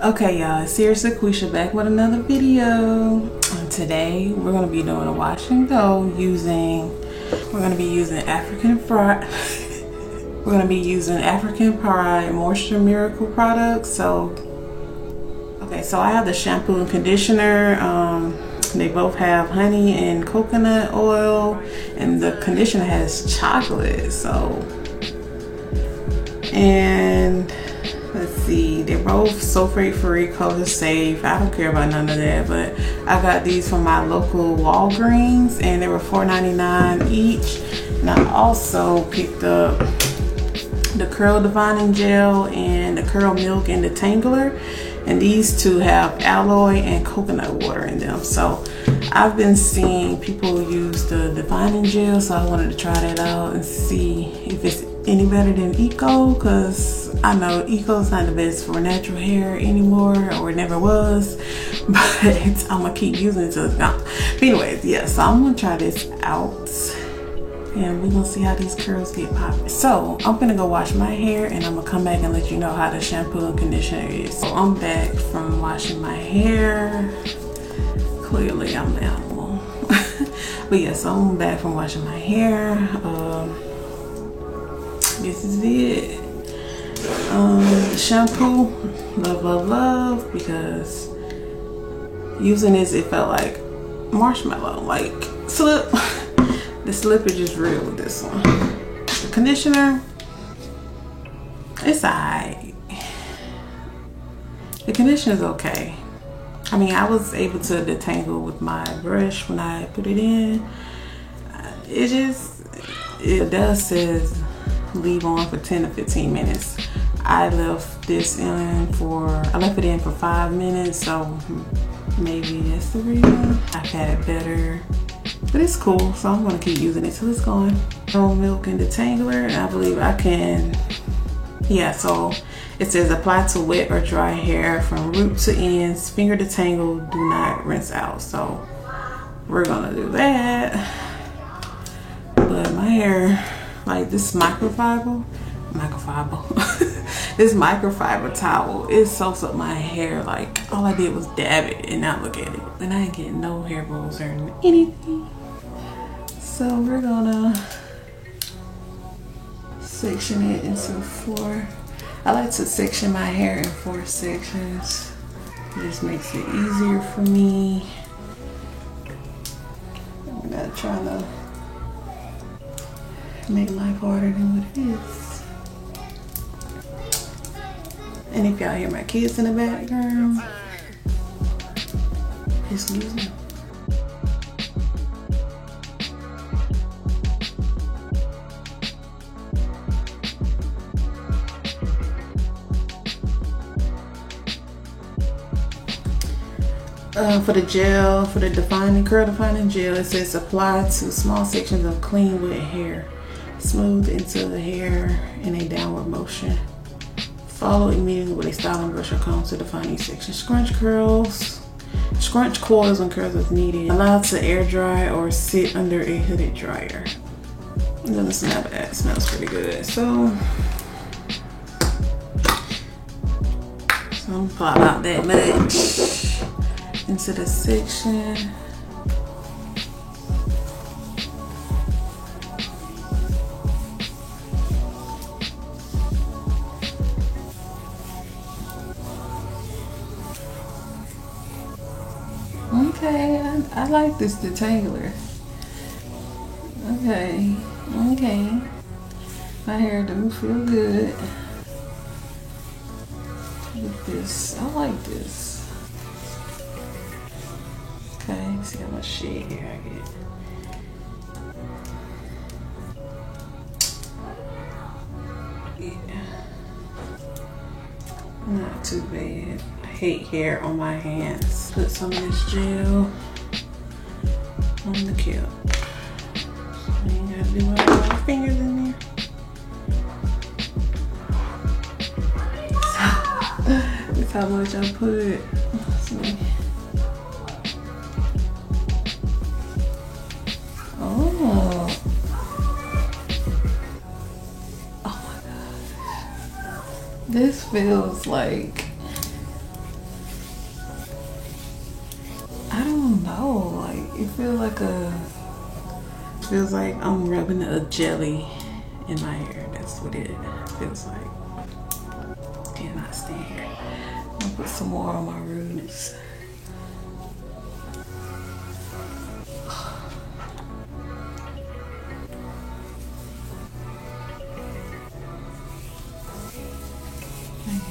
Okay, y'all, it's seriously Quisha back with another video. Today we're gonna be doing a wash and go we're gonna be using African Pride Moisture Miracle products. So I have the shampoo and conditioner. They both have honey and coconut oil, and the conditioner has chocolate. And let's see, they're both sulfate free, color safe. I don't care about none of that, but I got these from my local Walgreens and they were $4.99 each. And I also picked up the Curl Defining Gel and the Curl Milk and Detangler, and these two have aloe and coconut water in them. So I've been seeing people use the Defining Gel, so I wanted to try that out and see if it's any better than Eco, because I know Eco's not the best for natural hair anymore, or it never was, but I'm gonna keep using it till it's gone. But anyways, yeah, so I'm gonna try this out and we're gonna see how these curls get popping. So I'm gonna go wash my hair and I'm gonna come back and let you know how the shampoo and conditioner is. So I'm back from washing my hair. Clearly I'm the animal. But yeah, so I'm back from washing my hair. This is it. The shampoo, love, because using this, it felt like marshmallow, like slip. The slippage is real with this one. The conditioner, it's alright. The conditioner is okay. I mean, I was able to detangle with my brush when I put it in. It does says leave on for 10 to 15 minutes. I left it in for 5 minutes, so maybe that's the reason. I've had it better, but it's cool, so I'm gonna keep using it till it's gone. Milk and Detangler, and I believe I can, yeah, so it says apply to wet or dry hair from root to ends, finger detangle, do not rinse out. So we're gonna do that. But my hair, like this microfiber this microfiber towel, it soaks up my hair. Like all I did was dab it, and now look at it, and I ain't getting no hair balls or anything. So we're gonna section it into 4. I like to section my hair in 4 sections. It just makes it easier for me. I'm not trying to make life harder than what it is. And if y'all hear my kids in the background, excuse me. For the gel, for the curl defining gel, it says apply to small sections of clean wet hair. Smooth into the hair in a downward motion. Follow immediately with a styling brush or comb to define each section. Scrunch coils and curls as needed. Allow to air dry or sit under a hooded dryer. I'm gonna smell that. It smells pretty good. So I'm gonna pop out that much into the section. Okay, I like this detangler. Okay. My hair do feel good with this. I like this. Okay, let's see how much shade hair I get. Yeah. Not too bad. I hate hair on my hands. Put some of this gel on the cap. I ain't gotta do my fingers in there. That's how much I put. See. Oh my gosh. This feels like it feels like I'm rubbing a jelly in my hair. That's what it feels like. Cannot stand here. I'm gonna put some more on my roots.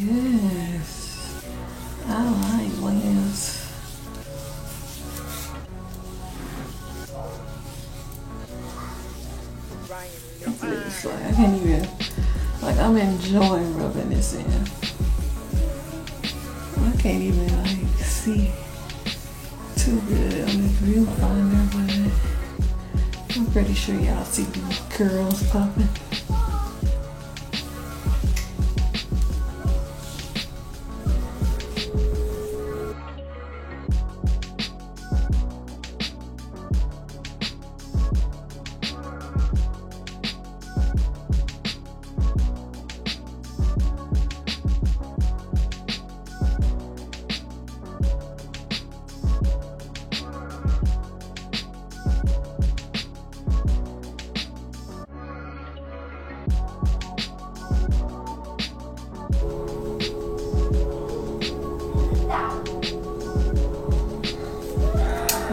Yes, I like layers. It's like I can't even, like I'm enjoying rubbing this in. I can't even like see too good on the viewfinder, but I'm pretty sure y'all see these curls popping.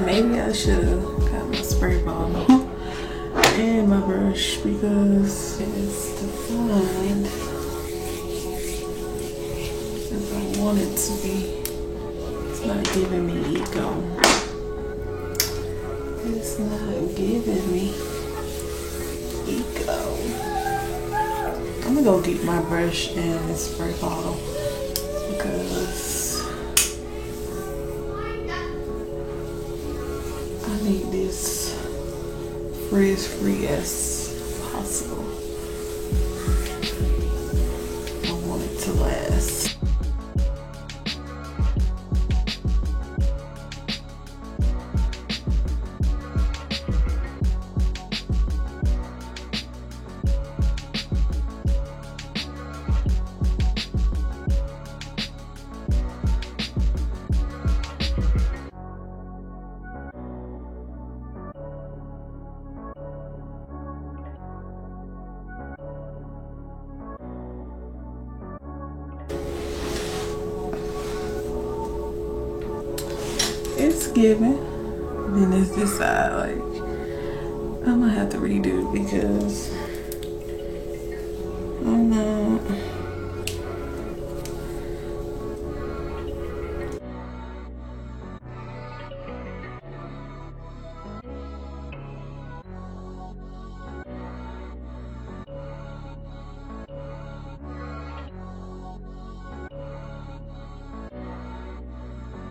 Maybe I should have got my spray bottle and my brush because it's defined as I want it to be. It's not giving me ego. It's not giving me ego. I'm gonna go get my brush and spray bottle because I need this frizz-free as possible. I want it to last. It's giving. Then it's this side, like I'm gonna have to redo because I'm not.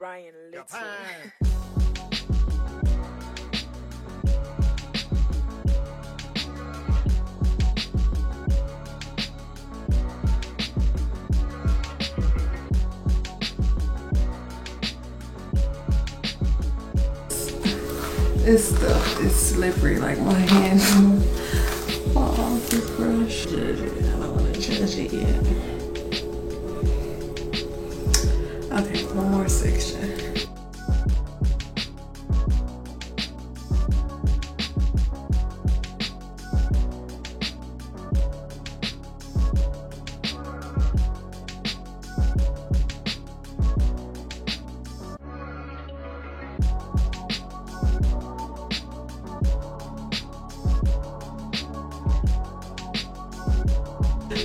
Ryan Little. This stuff is slippery, like my hand fall off this brush. Judge it. I don't want to judge it yet. Okay, one more section.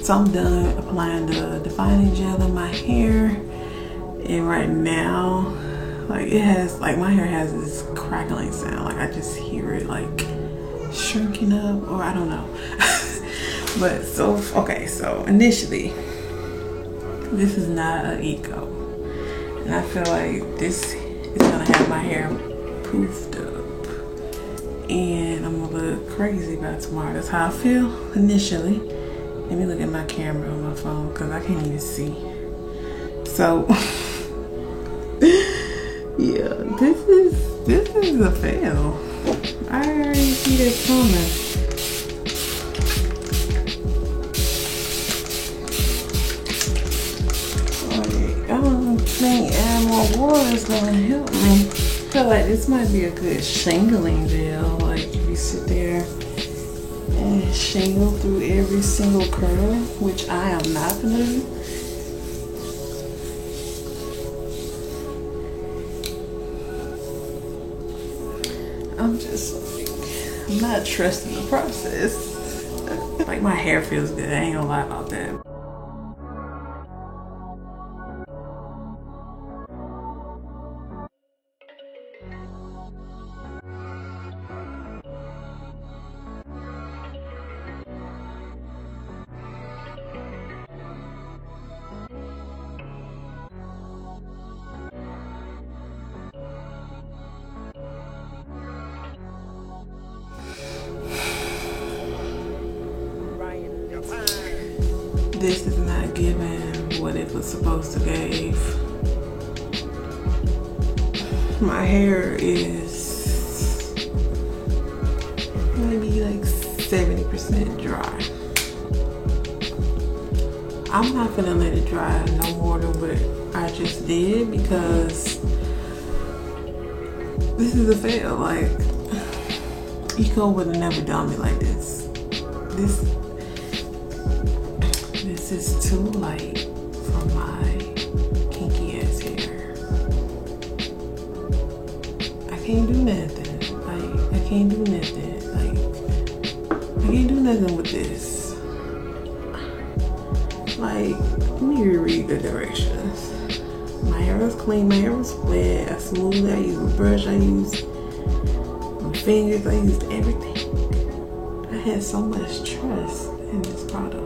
So I'm done applying the defining gel in my hair, and right now, like it has, like my hair has this crackling sound, like I just hear it like shrinking up, or I don't know. But so, okay, so initially, this is not an eco, and I feel like this is gonna have my hair poofed up, and I'm gonna look crazy by tomorrow. That's how I feel initially. Let me look at my camera on my phone because I can't even see. So, yeah, this is a fail. I already see this coming. Like, I don't think adding more water is gonna help me. feel like this might be a good shingling gel. Like if you sit there and shingle through every single curl, which I am not gonna do. I'm just like, I'm not trusting the process. Like my hair feels good, I ain't gonna lie about that. This is not giving what it was supposed to give. My hair is maybe like 70% dry. I'm not gonna let it dry no more than what I just did because this is a fail. Like, Eco would have never done me like this. This is too light for my kinky ass hair. I can't do nothing. Like, I can't do nothing. Like, I can't do nothing with this. Like, let me reread the directions. My hair was clean, my hair was wet, I smoothed it, I used a brush, I used my fingers, I used everything. I had so much trust in this product.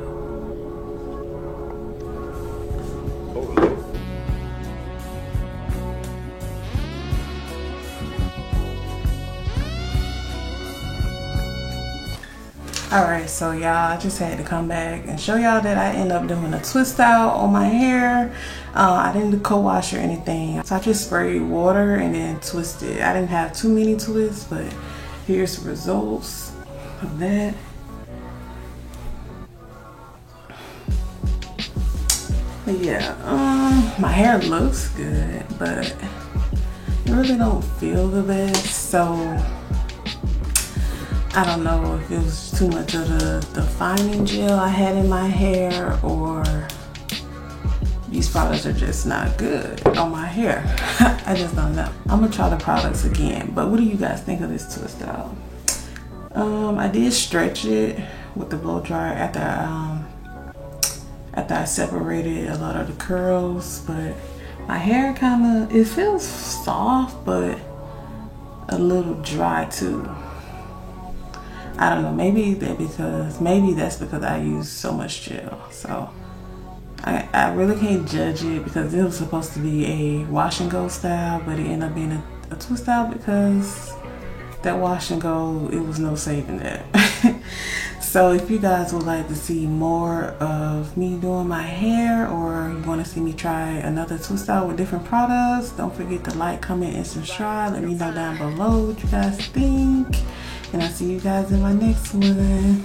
Alright, so y'all, I just had to come back and show y'all that I end up doing a twist out on my hair. I didn't do co-wash or anything. So I just sprayed water and then twisted. I didn't have too many twists, but here's the results of that. But yeah, my hair looks good, but I really don't feel the best. So I don't know if it was too much of the defining gel I had in my hair, or these products are just not good on my hair. I just don't know. I'm gonna try the products again, but what do you guys think of this twist out? I did stretch it with the blow dryer after I separated a lot of the curls, but my hair it feels soft, but a little dry too. I don't know, maybe that's because I use so much gel. So I really can't judge it because it was supposed to be a wash and go style, but it ended up being a twist style because that wash and go, it was no saving that. So if you guys would like to see more of me doing my hair, or you want to see me try another twist out with different products, don't forget to like, comment, and subscribe. Let me know down below what you guys think. And I'll see you guys in my next one.